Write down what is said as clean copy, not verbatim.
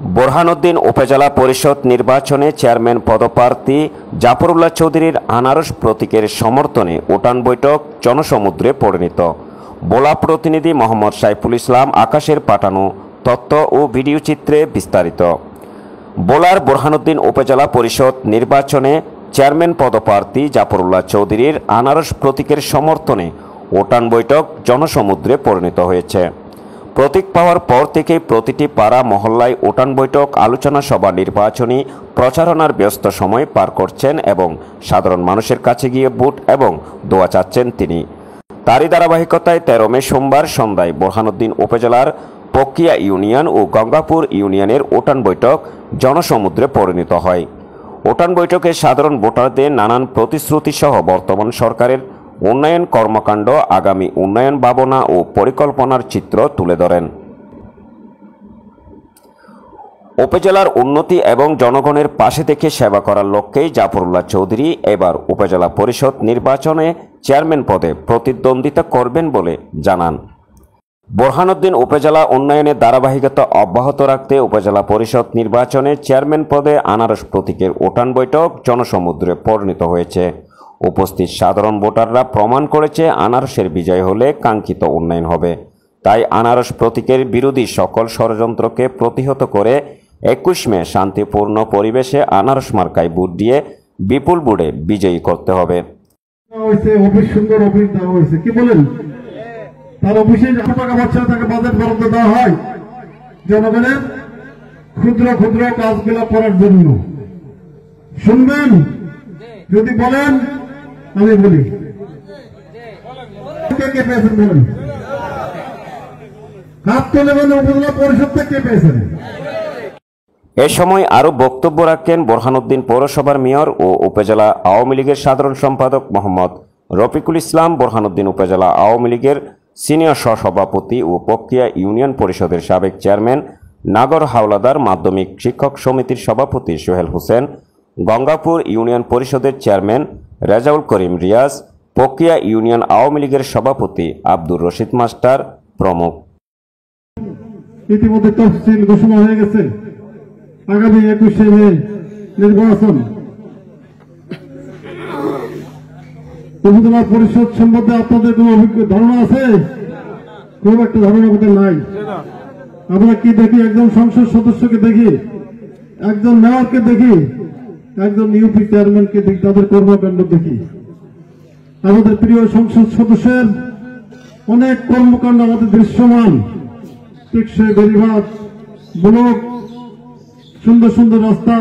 বোরহানউদ্দিন উপজেলা পরিষদ নির্বাচনে চেয়ারম্যান পদপ্রার্থী জাফরুল্লাহ চৌধুরীর আনারস প্রতীকের সমর্থনে উঠান বৈঠক জনসমুদ্রে পরিণত। বোলা প্রতিনিধি মোহাম্মদ সাইফুল ইসলাম আকাশের পাঠানো তথ্য ও ভিডিও চিত্রে বিস্তারিত। বোলার বোরহানউদ্দিন উপজেলা পরিষদ নির্বাচনে চেয়ারম্যান পদপ্রার্থী জাফরুল্লাহ চৌধুরীর আনারস প্রতীকের সমর্থনে উঠান বৈঠক জনসমুদ্রে পরিণত হয়েছে। প্রতীক পাওয়ার পর থেকে প্রতিটি পাড়া মহল্লায় উঠান বৈঠক, আলোচনা সভা, নির্বাচনী প্রচারণার ব্যস্ত সময় পার করছেন এবং সাধারণ মানুষের কাছে গিয়ে ভোট এবং দোয়া চাচ্ছেন তিনি। তারই ধারাবাহিকতায় 13 মে সোমবার সন্ধ্যায় বোরহানউদ্দিন উপজেলার পকিয়া ইউনিয়ন ও গঙ্গাপুর ইউনিয়নের উঠান বৈঠক জনসমুদ্রে পরিণত হয়। উঠান বৈঠকে সাধারণ ভোটারদের নানান প্রতিশ্রুতি সহ বর্তমান সরকারের উন্নয়ন কর্মকাণ্ড, আগামী উন্নয়ন ভাবনা ও পরিকল্পনার চিত্র তুলে ধরেন। উপজেলার উন্নতি এবং জনগণের পাশে থেকে সেবা করার লক্ষ্যেই জাফরুল্লাহ চৌধুরী এবার উপজেলা পরিষদ নির্বাচনে চেয়ারম্যান পদে প্রতিদ্বন্দ্বিতা করবেন বলে জানান। বোরহানউদ্দিন উপজেলা উন্নয়নের ধারাবাহিকতা অব্যাহত রাখতে উপজেলা পরিষদ নির্বাচনে চেয়ারম্যান পদে আনারস প্রতীকের উঠান বৈঠক জনসমুদ্রে পরিণত হয়েছে। উপস্থিত সাধারণ ভোটাররা প্রমাণ করেছে আনারসের বিজয় হলে কাঙ্ক্ষিত উন্নয়ন হবে। তাই আনারস প্রতীকের বিরোধী সকল ষড়যন্ত্রকে প্রতিহত করে 21 মে শান্তিপূর্ণ পরিবেশে আনারস মার্কায় ভোট দিয়ে বিপুল ভোটে বিজয়ী করতে হবে। অফিস সুন্দর অফিস দেওয়া হয়েছে, কি বলেন? তার অফিসে টাকা পাচ্ছে তাকে বাজেট বরাদ্দ দেওয়া হয় জনগণের ক্ষুদ্র ক্ষুদ্র কাজগুলো করার জন্য। শুনবেন? যদি বলেন আমি বলি, কে কে পেয়েছেন বলেন? হাত তুলে বলেন উপজেলা পরিষদ থেকে পেয়েছেন। এ সময় আরও বক্তব্য রাখেন বোরহানউদ্দিন পৌরসভার মেয়র ও উপজেলা আওয়ামী লীগের সাধারণ সম্পাদক মোহাম্মদ রফিকুল ইসলাম, বোরহানউদ্দিন উপজেলা আওয়ামী লীগের সিনিয়র সহসভাপতি ও পকিয়া ইউনিয়ন পরিষদের সাবেক চেয়ারম্যান নাগর হাওলাদার, মাধ্যমিক শিক্ষক সমিতির সভাপতি সোহেল হোসেন, গঙ্গাপুর ইউনিয়ন পরিষদের চেয়ারম্যান রেজাউল করিম রিয়াজ, পকিয়া ইউনিয়ন আওয়ামী লীগের সভাপতি আব্দুর রশিদ মাস্টার প্রমুখ। ইতিমধ্যে তফসিল ঘোষণা হয়ে গেছে। আগামী 21 মে নির্বাচন। উপজেলা পরিষদ সম্বন্ধে আপনাদের কোন ধারণা আছে? খুব একটা ধারণা বোধহয় নাই। আমরা কি দেখি? একজন সংসদ সদস্যকে দেখি, একজন মেয়রকে দেখি, একজন ইউপি চেয়ারম্যানকে দেখি, তাদের কর্মকাণ্ড দেখি। আমাদের প্রিয় সংসদ সদস্যের অনেক কর্মকাণ্ড আমাদের দৃশ্যমান। টেকসই বেড়িবাঁধ, ব্লক, সুন্দর সুন্দর রাস্তা।